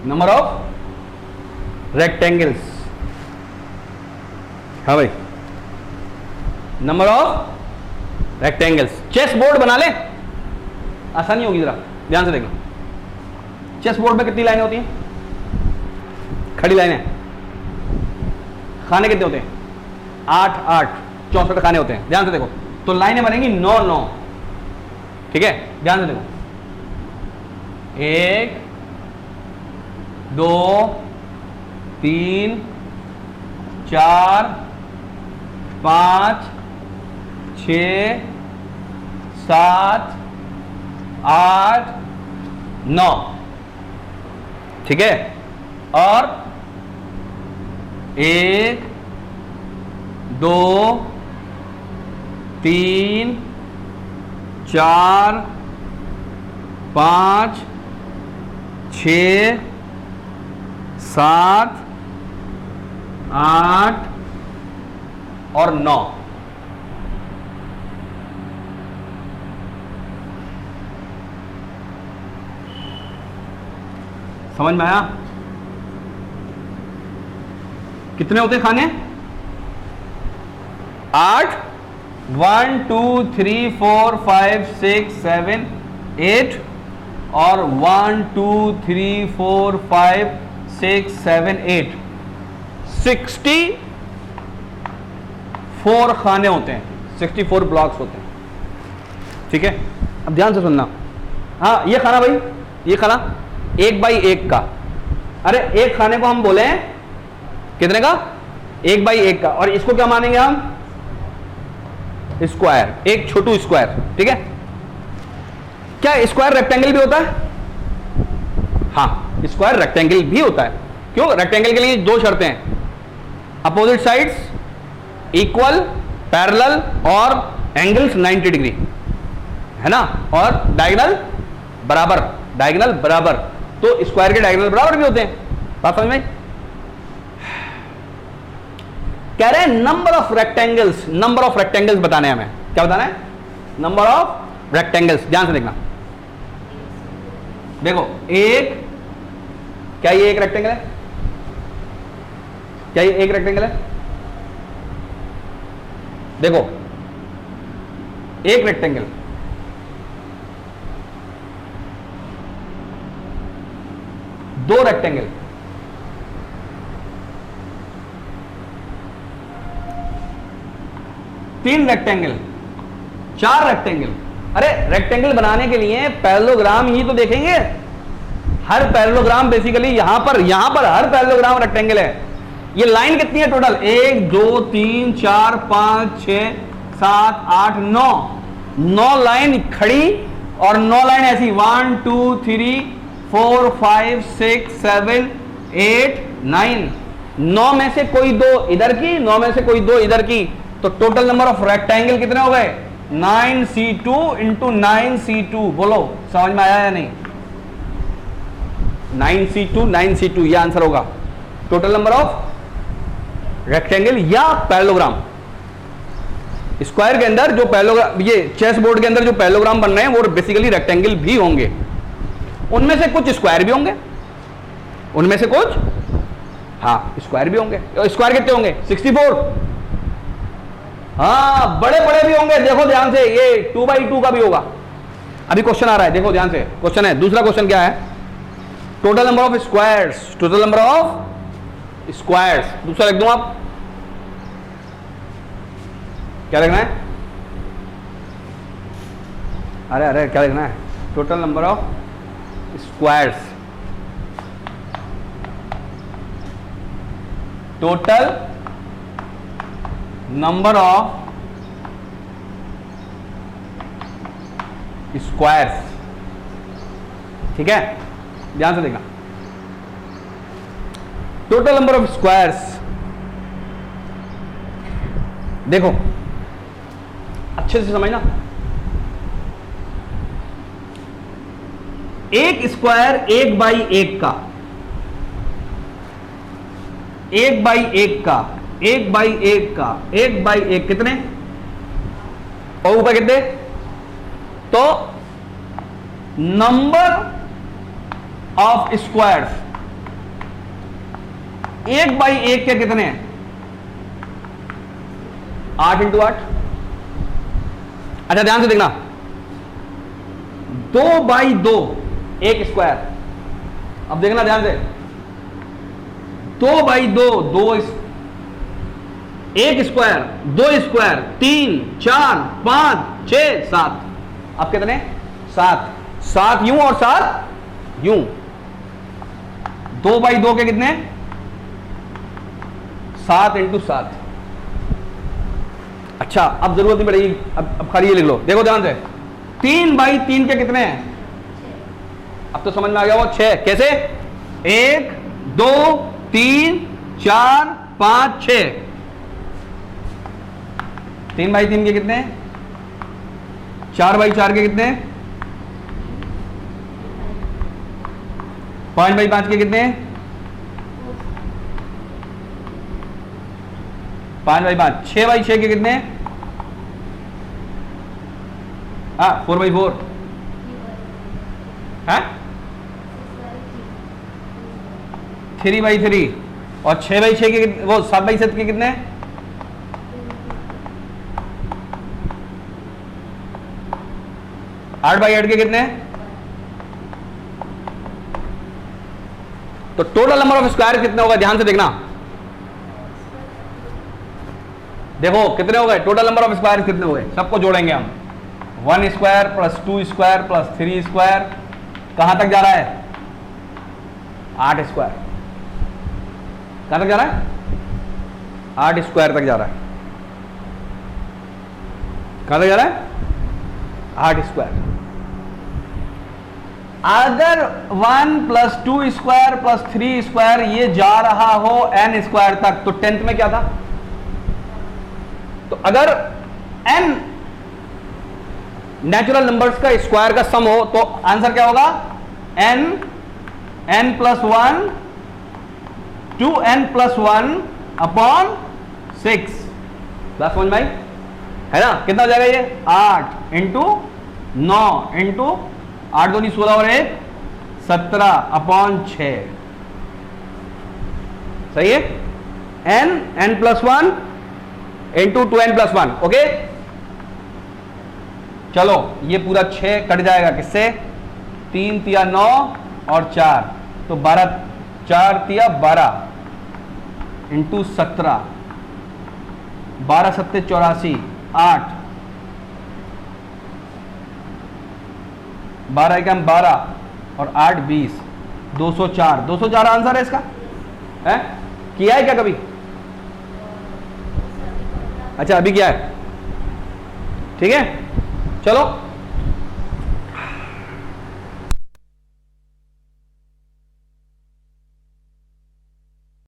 Number of rectangles, हाँ भाई, number of rectangles. Chess board बना ले, आसानी होगी, जरा ध्यान से देखना। चेस बोर्ड में कितनी लाइनें होती हैं? खड़ी लाइनें। खाने कितने होते हैं? 8 8, 64 खाने होते हैं। ध्यान से देखो, तो लाइनें बनेंगी 9 9, ठीक है? ध्यान से देखो, 1 2 3 4 5 6 7 8 9, ठीक है? और 1 2 3 4 5 6 7 8 और 9। समझ में आया? कितने होते खाने? 8, 1 2 3 4 5 6 7 8 और 1 2 3 4 5 6 7 8, 64 खाने होते हैं, 64 ब्लॉक्स होते हैं, ठीक है? अब ध्यान से सुनना। हाँ, ये खाना भाई, ये खाना 1 बाई 1 का। अरे एक खाने को हम बोले कितने का? 1 बाई 1 का। और इसको क्या मानेंगे हम? स्क्वायर, एक छोटू स्क्वायर, ठीक है? क्या स्क्वायर रेक्टेंगल भी होता है? हाँ, स्क्वायर रेक्टेंगल भी होता है। क्यों? रेक्टेंगल के लिए 2 शर्तें हैं, अपोजिट साइड्स इक्वल, पैरेलल और एंगल्स 90 डिग्री, है ना? और डायगोनल बराबर, डायगोनल बराबर। तो स्क्वायर के डायगोनल बराबर भी होते हैं। बात समझ में? कह रहे हैं number of rectangles, number of rectangles बताने हैं हमें। क्या बताना है? Number of rectangles. ध्यान से देखना, देखो एक, क्या ये एक रेक्टेंगल है? क्या ये एक रेक्टेंगल है? देखो, एक रेक्टेंगल, दो रेक्टेंगल, तीन रेक्टेंगल, 4 रेक्टेंगल। अरे रेक्टेंगल बनाने के लिए पैरेललोग्राम ही तो देखेंगे। हर पैरेललोग्राम बेसिकली यहां पर हर पैरेललोग्राम रेक्टेंगल है। ये लाइन कितनी है टोटल? 1 2 3 4 5 6 7 8 9, 9 लाइन खड़ी और 9 लाइन ऐसी, 1 2 3 4 5 6 7 8 9। 9 में से कोई 2 इधर की, 9 में से कोई 2 इधर की, तो टोटल नंबर ऑफ रेक्टेंगल कितने हो गए? 9c2 into 9c2। बोलो समझ में आया या नहीं? 9c2 ये आंसर होगा टोटल नंबर ऑफ रेक्टेंगल या पैरेललोग्राम। स्क्वायर के अंदर जो पैरेललोग्राम, ये चेस बोर्ड के अंदर जो पैरेललोग्राम बन रहे हैं वो बेसिकली रेक्टेंगल भी होंगे। उनमें से कुछ स्क्वायर भी होंगे, उनमें से कुछ हाँ स्क्वायर भी होंगे। स्क्वायर कितने होंगे? 64। हाँ, बड़े बड़े भी होंगे। देखो ध्यान से, ये 2 बाई 2 का भी होगा। अभी क्वेश्चन आ रहा है, देखो ध्यान से। क्वेश्चन है, दूसरा क्वेश्चन क्या है? Total number of squares, total number of squares. दूसरा लिख दूं आप, क्या लिखना है? अरे अरे क्या लिखना है? Total number of squares, total number of squares, ठीक है? ध्यान से देखना, टोटल नंबर ऑफ स्क्वायर्स। देखो अच्छे से समझना, एक स्क्वायर 1 बाई 1 का, 1 बाई 1 का, 1 बाई 1 का, 1 बाई 1 कितने? और ऊपर कितने? तो नंबर ऑफ स्क्वायर्स, 1 बाई 1 के कितने हैं? 8 इंटू 8। अच्छा ध्यान से देखना, 2 बाई 2 1 स्क्वायर। अब देखना ध्यान से, 2 बाई 2 1 स्क्वायर, 2 स्क्वायर, 3 4 5 6 7। अब कितने? 7। 7 यूं और 7 यूं। 2 बाई 2 के कितने? 7 इंटू 7। अच्छा अब जरूरत नहीं पड़ेगी, अब खाली ये लिख लो। देखो ध्यान से, 3 बाई 3 के कितने हैं? अब तो समझ में आ गया वो 6। कैसे? 1 2 3 4 5 6। 3 बाई 3 के कितने? 4 बाई 4 के कितने? 5 बाई 5 के कितने? 5 बाई 5। 6 बाई 6 के कितने? 4 बाई 4 है, 3 बाई 3। और 6 बाई 6 के वो 7 बाई 7 के कितने? 8 बाई 8 के कितने? तो टोटल नंबर ऑफ स्क्वायर कितने होगा? ध्यान से देखना, देखो कितने हो गए टोटल नंबर ऑफ स्क्वायर? कितने हो गए? सबको जोड़ेंगे हम। 1 square plus 2 square plus 3 square, कहां तक जा रहा है? 8 स्क्वायर। कहां तक जा रहा है? 8 स्क्वायर तक जा रहा है। कहां तक जा रहा है? 8 स्क्वायर। अगर 1 प्लस 2 स्क्वायर प्लस 3 स्क्वायर ये जा रहा हो n स्क्वायर तक, तो 10th में क्या था? तो अगर n नेचुरल नंबर्स का स्क्वायर का सम हो तो आंसर क्या होगा? n plus 1 2n plus 1 upon 6। बात समझ में आई है ना? कितना हो जाएगा ये? 8 इंटू 9 इंटू 8 2 16 और 1 17 अपॉन 6। सही है? n plus 1 into 2n plus 1। Okay चलो ये पूरा 6 कट जाएगा किससे? 3 तिया 9 और 4 तो 12, 4 तिया 12 इंटू 17, 12 सत्ते 84, 8 12 एकम 12 और 8 20, 204। 204 आंसर है इसका। है किया है क्या कभी? अच्छा अभी किया है, ठीक है। चलो